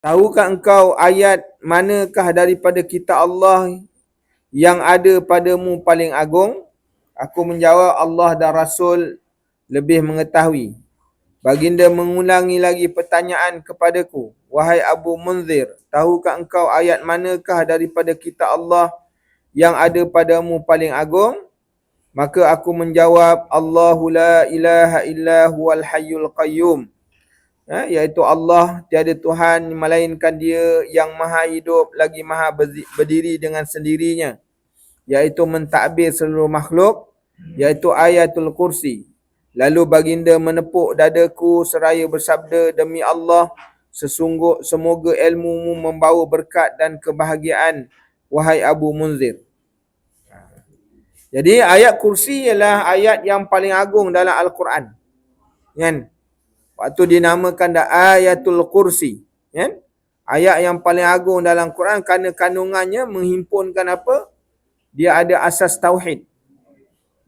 Tahukah engkau ayat manakah daripada kitab Allah yang ada padamu paling agung? Aku menjawab, Allah dan Rasul lebih mengetahui. Baginda mengulangi lagi pertanyaan kepadaku. Wahai Abu Munzir, tahukah engkau ayat manakah daripada kitab Allah yang ada padamu paling agung? Maka aku menjawab, Allahu la ilaha illa huwal hayyul qayyum. Iaitu Allah, tiada Tuhan melainkan Dia yang maha hidup lagi maha berdiri dengan sendirinya. Iaitu mentadbir seluruh makhluk, iaitu ayatul kursi. Lalu baginda menepuk dadaku seraya bersabda, demi Allah, semoga ilmumu membawa berkat dan kebahagiaan, wahai Abu Munzir. Jadi ayat kursi ialah ayat yang paling agung dalam Al-Quran. Kan? Waktu dinamakan ayatul kursi. Kan? Ayat yang paling agung dalam Quran kerana kandungannya menghimpunkan apa? Dia ada asas tauhid.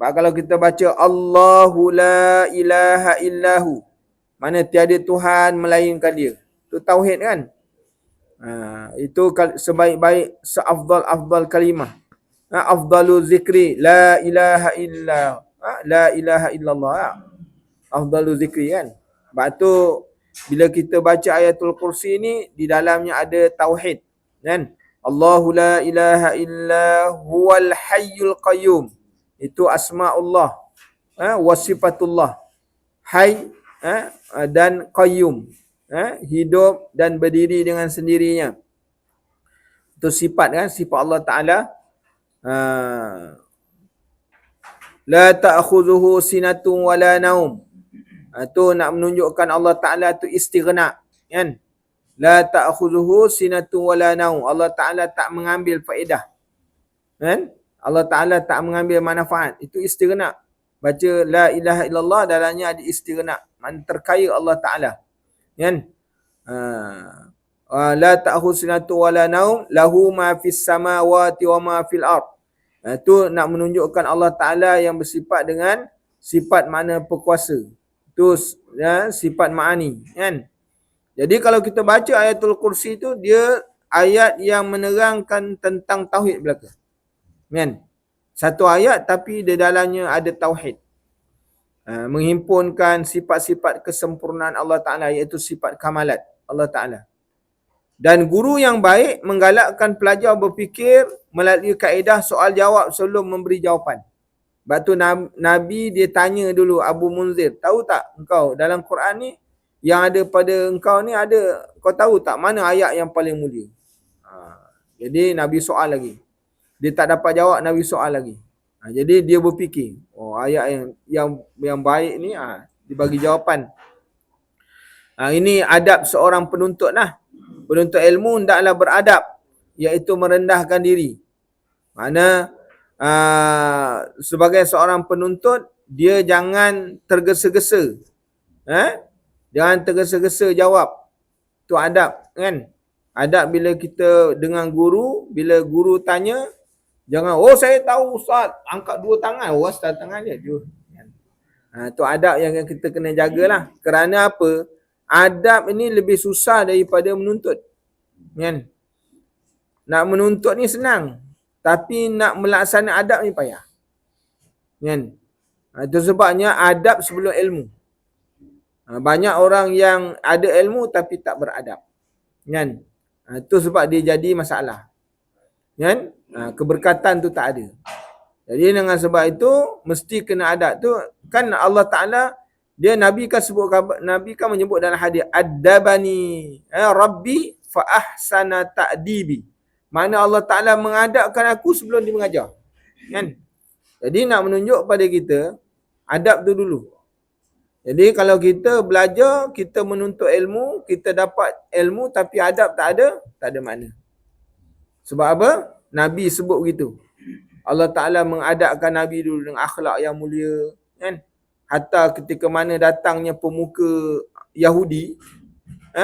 Kalau kita baca Allahu la ilaha illahu, mana tiada Tuhan melainkan Dia. Itu tauhid kan? Itu sebaik-baik seafdal kalimah. Afdalu zikri la ilaha illa la ilaha illallah. Afdalu zikri kan. Sebab tu bila kita baca ayatul kursi ni, di dalamnya ada tauhid kan. Allahu la ilaha illa huwal hayyul qayyum. Itu asma'ullah, wa sifatullah. Hayy dan qayyum, hidup dan berdiri dengan sendirinya. Itu sifat kan, sifat Allah Ta'ala. La ta'khuzuhu sinatun wala naum. Itu nak menunjukkan Allah Ta'ala tu istighna kan. La ta'khuzuhu sinatun wala naum. Allah Ta'ala tak mengambil faedah kan. Allah Ta'ala tak mengambil manfaat. Itu istighna. Baca la ilaha illallah, dalamnya ada istighna. Terkaya Allah Ta'ala kan. La ta'khudhuhu sinatun wala naum lahu ma fis samawati wa ma fil ard. Itu nak menunjukkan Allah Ta'ala yang bersifat dengan sifat makna perkuasa. Itu sifat ma'ani kan. Jadi kalau kita baca ayatul kursi tu, dia ayat yang menerangkan tentang tauhid belaka. Kan? Satu ayat tapi di dalamnya ada tauhid. Menghimpunkan sifat-sifat kesempurnaan Allah Ta'ala, iaitu sifat kamalat Allah Ta'ala. Dan guru yang baik menggalakkan pelajar berfikir melalui kaedah soal jawab sebelum memberi jawapan. Sebab tu Nabi dia tanya dulu Abu Munzir, tahu tak engkau dalam Quran ni yang ada pada engkau ni ada, kau tahu tak mana ayat yang paling mulia? Jadi Nabi soal lagi. Dia tak dapat jawab, Nabi soal lagi. Jadi dia berfikir, ayat yang baik ni dibagi jawapan. Ini adab seorang penuntut lah. Penuntut ilmu hendaklah beradab, iaitu merendahkan diri. Mana sebagai seorang penuntut, dia jangan tergesa-gesa. Jangan tergesa-gesa jawab. Itu adab kan. Adab bila kita dengan guru, bila guru tanya, jangan, saya tahu Ustaz, angkat dua tangan. Ustaz tangan dia. Itu adab yang kita kena jagalah. Kerana apa? Adab ini lebih susah daripada menuntut. Kan? Nak menuntut ni senang. Tapi nak melaksana adab ni payah. Kan? Itu sebabnya adab sebelum ilmu. Banyak orang yang ada ilmu tapi tak beradab. Kan? Itu sebab dia jadi masalah. Kan? Keberkatan tu tak ada. Jadi dengan sebab itu mesti kena adab tu. Kan Allah Ta'ala, dia Nabi kan menyebut dalam hadis, Addabani Rabbi fa ahsana ta'dibi. Mana Allah Ta'ala mengadabkan aku sebelum dia mengajar. Kan? Jadi nak menunjuk pada kita, adab tu dulu. Jadi kalau kita belajar, kita menuntut ilmu, kita dapat ilmu tapi adab tak ada makna. Sebab apa? Nabi sebut begitu. Allah Ta'ala mengadabkan Nabi dulu dengan akhlak yang mulia. Kan? Hatta ketika mana datangnya pemuka Yahudi,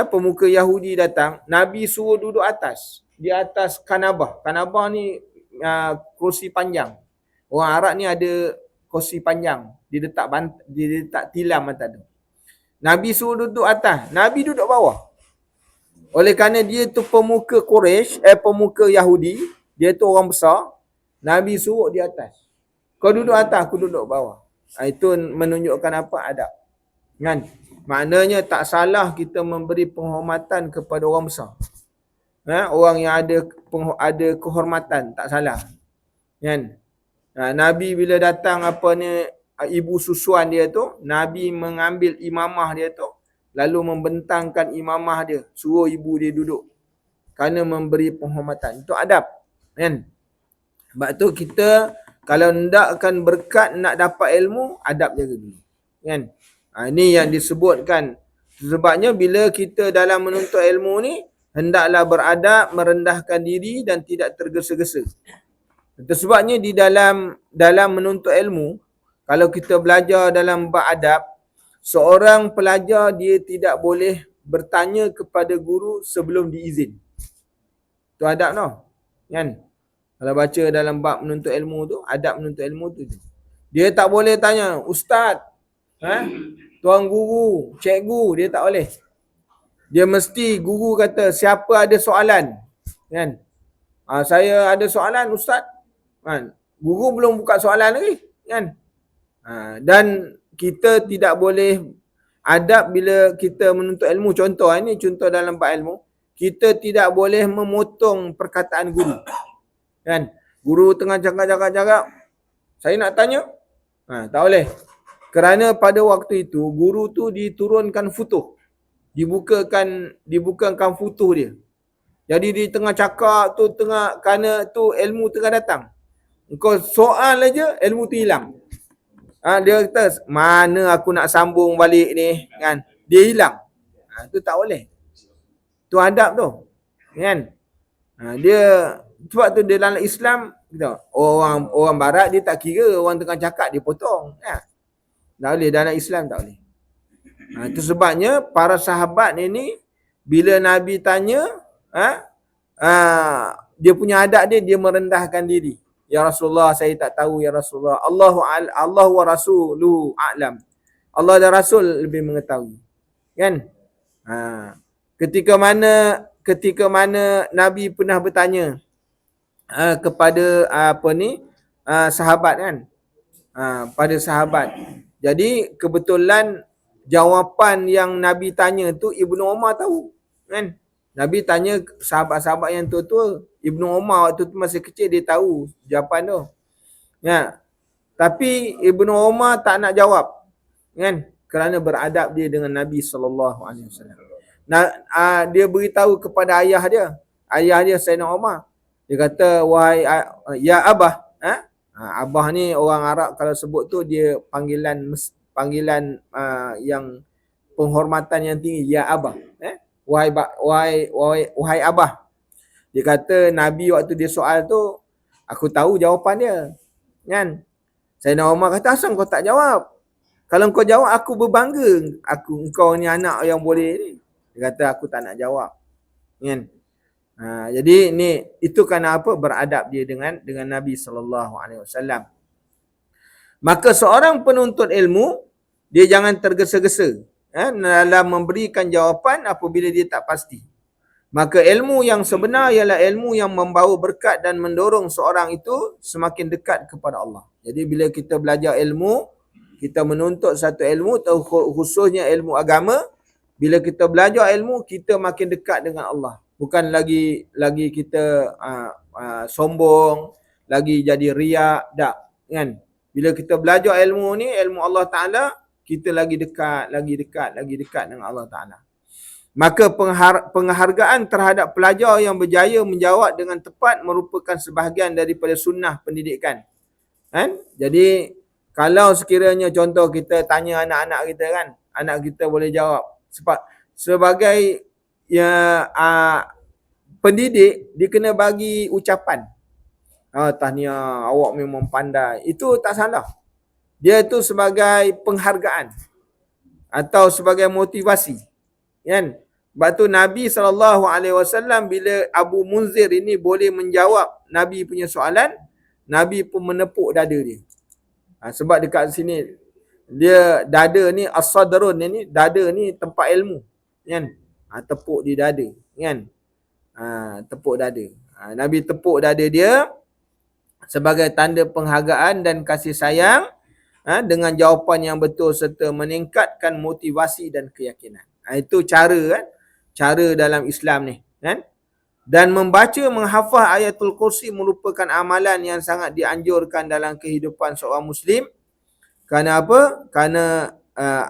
pemuka Yahudi datang, Nabi suruh duduk atas. Di atas kanabah. Kanabah ni kursi panjang. Orang Arab ni ada kursi panjang. Dia letak tilam atas tu. Nabi suruh duduk atas. Nabi duduk bawah. Oleh kerana dia tu pemuka Quraisy, pemuka Yahudi, dia tu orang besar, Nabi suruh di atas. Kau duduk atas, aku duduk bawah. Itu menunjukkan apa? Adab. Kan? Maknanya tak salah kita memberi penghormatan kepada orang besar. Orang yang ada kehormatan, tak salah. Kan? Nabi bila datang ibu susuan dia tu, Nabi mengambil imamah dia tu, lalu membentangkan imamah dia, suruh ibu dia duduk. Kerana memberi penghormatan. Itu adab. Kan? Sebab tu kita kalau hendakkan berkat, nak dapat ilmu, adab jaga dulu. Kan? Ini yang disebutkan. Sebabnya bila kita dalam menuntut ilmu ni, hendaklah beradab, merendahkan diri dan tidak tergesa-gesa. Itu sebabnya di dalam menuntut ilmu, kalau kita belajar dalam bab adab, seorang pelajar dia tidak boleh bertanya kepada guru sebelum diizin. Itu adab tau. Kan? Kalau baca dalam bab menuntut ilmu tu, adab menuntut ilmu tu. Dia tak boleh tanya, Ustaz, Tuan Guru, Cikgu, dia tak boleh. Dia mesti guru kata, siapa ada soalan? Kan? Saya ada soalan, Ustaz. Kan? Guru belum buka soalan lagi. Kan? Dan kita tidak boleh adab bila kita menuntut ilmu. Contoh, ini contoh dalam bab ilmu. Kita tidak boleh memotong perkataan guru. Kan? Guru tengah cakap, saya nak tanya. Tak boleh. Kerana pada waktu itu, guru tu diturunkan futuh. Dibukakan futuh dia. Jadi di tengah cakap tu, kerana tu ilmu tengah datang. Engkau soal aja, ilmu tu hilang. Dia kata, mana aku nak sambung balik ni. Kan? Dia hilang. Tu tak boleh. Tu adab tu. Kan? Sebab tu dalam Islam, orang barat dia tak kira, orang tengah cakap dia potong. Tak boleh, dalam Islam tak boleh. Itu sebabnya para sahabat ini, bila Nabi tanya, dia punya adab dia merendahkan diri. Ya Rasulullah, saya tak tahu ya Rasulullah. Allah wa rasuluhu a'lam. Allah dan Rasul lebih mengetahui. Kan? Ketika mana Nabi pernah bertanya kepada sahabat kan, pada sahabat. Jadi kebetulan jawapan yang Nabi tanya tu Ibnu Umar tahu kan. Nabi tanya sahabat-sahabat yang tua-tua. Ibnu Umar waktu tu masih kecil, dia tahu jawapan tu. Ya. Tapi Ibnu Umar tak nak jawab kan, kerana beradab dia dengan Nabi sallallahu alaihi wasallam. Dia beritahu kepada ayah dia Sayyidina Umar. Dia kata, wahai ya Abah. Abah ni orang Arab kalau sebut tu dia panggilan yang penghormatan yang tinggi, ya Abah. Wahai Abah. Dia kata Nabi waktu dia soal tu, aku tahu jawapan dia. Kan? Sayyidina Umar kata, asal kau tak jawab? Kalau kau jawab aku berbangga. Engkau ni anak yang boleh ni. Dia kata aku tak nak jawab. Kan? Jadi itu kerana apa? Beradab dia dengan Nabi SAW. Maka seorang penuntut ilmu, dia jangan tergesa-gesa dalam memberikan jawapan apabila dia tak pasti. Maka ilmu yang sebenar ialah ilmu yang membawa berkat dan mendorong seorang itu semakin dekat kepada Allah. Jadi bila kita belajar ilmu, kita menuntut satu ilmu, khususnya ilmu agama, bila kita belajar ilmu, kita makin dekat dengan Allah. Bukan lagi kita sombong, lagi jadi riak, tak. Kan? Bila kita belajar ilmu ni, ilmu Allah Ta'ala, kita lagi dekat dengan Allah Ta'ala. Maka penghargaan terhadap pelajar yang berjaya menjawab dengan tepat merupakan sebahagian daripada sunnah pendidikan. Kan? Jadi, kalau sekiranya contoh kita tanya anak-anak kita kan, anak kita boleh jawab. Sebagai pendidik, dia kena bagi ucapan. Tahniah, awak memang pandai. Itu tak salah. Dia tu sebagai penghargaan atau sebagai motivasi. Kan? Sebab tu Nabi SAW bila Abu Munzir ini boleh menjawab Nabi punya soalan, Nabi pun menepuk dada dia. Sebab dekat sini dia dada ni as-sadrun ni, dada ni tempat ilmu. Kan? Tepuk di dada, kan? Tepuk dada. Nabi tepuk dada dia sebagai tanda penghargaan dan kasih sayang, dengan jawapan yang betul serta meningkatkan motivasi dan keyakinan. Itu cara, kan? Cara dalam Islam ni, kan? Dan membaca menghafal ayatul kursi merupakan amalan yang sangat dianjurkan dalam kehidupan seorang Muslim. Kerana apa? Kerana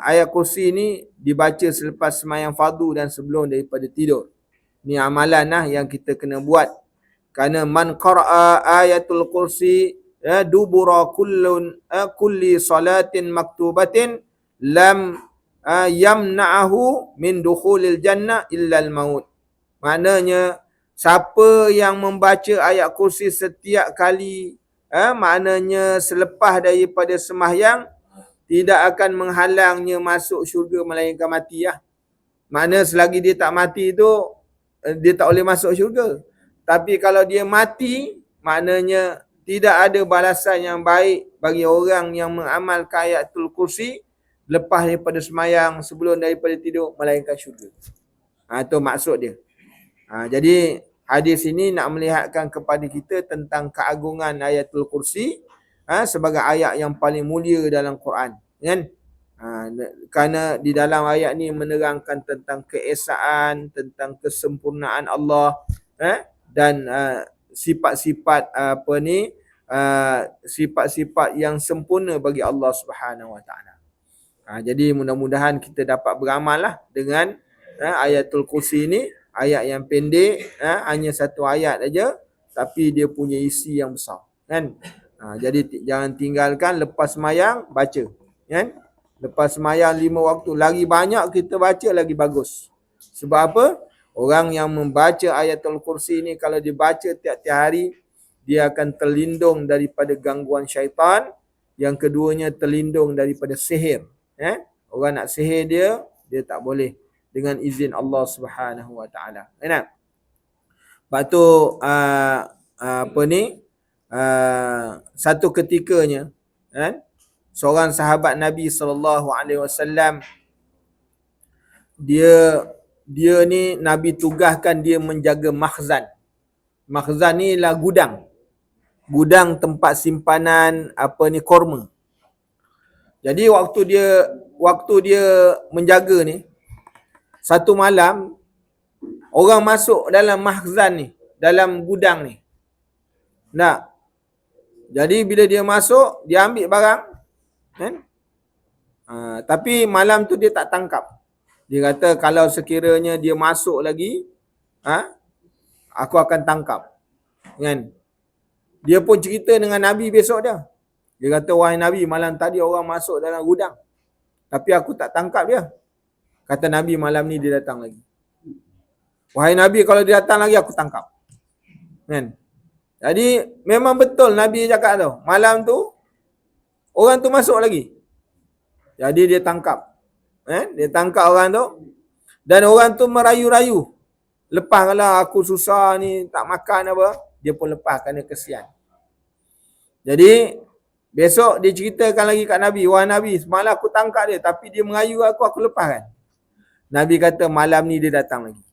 ayat kursi ni dibaca selepas sembahyang fardu dan sebelum daripada tidur. Ni amalan lah yang kita kena buat. Kerana man qara'a ayatul kursi dubura kulli salatin maktubatin lam yamna'ahu min dukhulil jannah illal maut. Maknanya siapa yang membaca ayat kursi setiap kali, maknanya selepas daripada sembahyang, tidak akan menghalangnya masuk syurga melainkan mati lah. Makna selagi dia tak mati tu, dia tak boleh masuk syurga. Tapi kalau dia mati, maknanya tidak ada balasan yang baik bagi orang yang mengamalkan ayatul kursi lepas daripada sembahyang, sebelum daripada tidur, melainkan syurga. Itu maksud dia. Jadi hadis ini nak melihatkan kepada kita tentang keagungan ayatul kursi, sebagai ayat yang paling mulia dalam Quran, kan? Kerana di dalam ayat ni menerangkan tentang keesaan, tentang kesempurnaan Allah, dan sifat-sifat sifat-sifat yang sempurna bagi Allah Subhanahu Wa Taala. Jadi mudah-mudahan kita dapat beramal lah dengan ayatul kursi ini. Ayat yang pendek, hanya satu ayat aja, tapi dia punya isi yang besar, kan? Jadi jangan tinggalkan lepas sembahyang baca, kan? Lepas sembahyang 5 waktu, lagi banyak kita baca lagi bagus. Sebab apa? Orang yang membaca ayatul kursi ni, kalau dibaca tiap-tiap hari, dia akan terlindung daripada gangguan syaitan. Yang keduanya, terlindung daripada sihir. Orang nak sihir dia tak boleh dengan izin Allah Subhanahu Wa Taala. Enak? Lepas tu satu ketikanya, kan? Seorang sahabat Nabi SAW, dia ni Nabi tugaskan dia menjaga makhzan. Makhzan ni lah gudang. Gudang tempat simpanan korma. Jadi waktu dia menjaga ni, satu malam orang masuk dalam makhzan ni, dalam gudang ni. Jadi bila dia masuk, dia ambil barang, kan? Tapi malam tu dia tak tangkap. Dia kata kalau sekiranya dia masuk lagi, aku akan tangkap, kan? Dia pun cerita dengan Nabi besok dia. Dia kata, wahai Nabi, malam tadi orang masuk dalam gudang, tapi aku tak tangkap dia. Kata Nabi, malam ni dia datang lagi. Wahai Nabi, kalau dia datang lagi aku tangkap, kan? Jadi memang betul Nabi cakap tu. Malam tu orang tu masuk lagi. Jadi dia tangkap. Dia tangkap orang tu. Dan orang tu merayu-rayu. Lepaslah, aku susah ni, tak makan apa. Dia pun lepas kerana kesian. Jadi besok dia ceritakan lagi kat Nabi, wahai Nabi, semalam aku tangkap dia, tapi dia merayu aku lepaskan. Nabi kata malam ni dia datang lagi,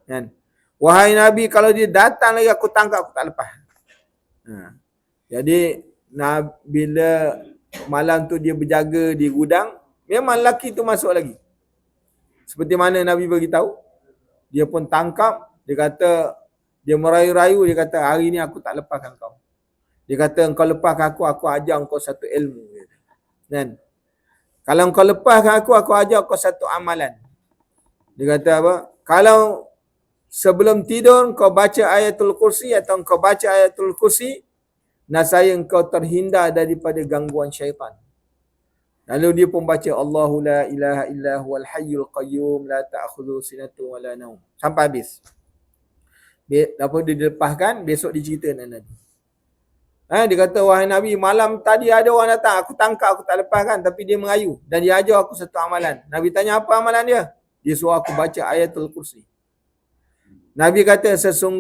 kan? Wahai Nabi, kalau dia datang lagi aku tangkap, aku tak lepas. Jadi bila malam tu dia berjaga di gudang, memang lelaki tu masuk lagi. Seperti mana Nabi beritahu, dia pun tangkap. Dia kata, dia merayu-rayu, dia kata hari ni aku tak lepaskan kau. Dia kata engkau lepaskan aku ajar engkau satu ilmu, kan? Kalau engkau lepaskan aku ajar kau satu amalan. Dia kata apa? Kalau sebelum tidur kau baca ayatul kursi atau kau baca ayatul kursi, nasaya engkau terhindar daripada gangguan syaitan. Lalu dia pun baca Allahu la ilaha illa huwal hayyul qayyum la ta'khudhu sinatun wala naum sampai habis. Lepas dia dilepaskan, besok dicerita dengan Nabi. Dia kata, wahai Nabi, malam tadi ada orang datang, aku tangkap, aku tak lepaskan, tapi dia merayu dan dia ajar aku satu amalan. Nabi tanya, apa amalan dia? Dia suruh aku baca ayatul kursi. Nabi kata, sesungguhnya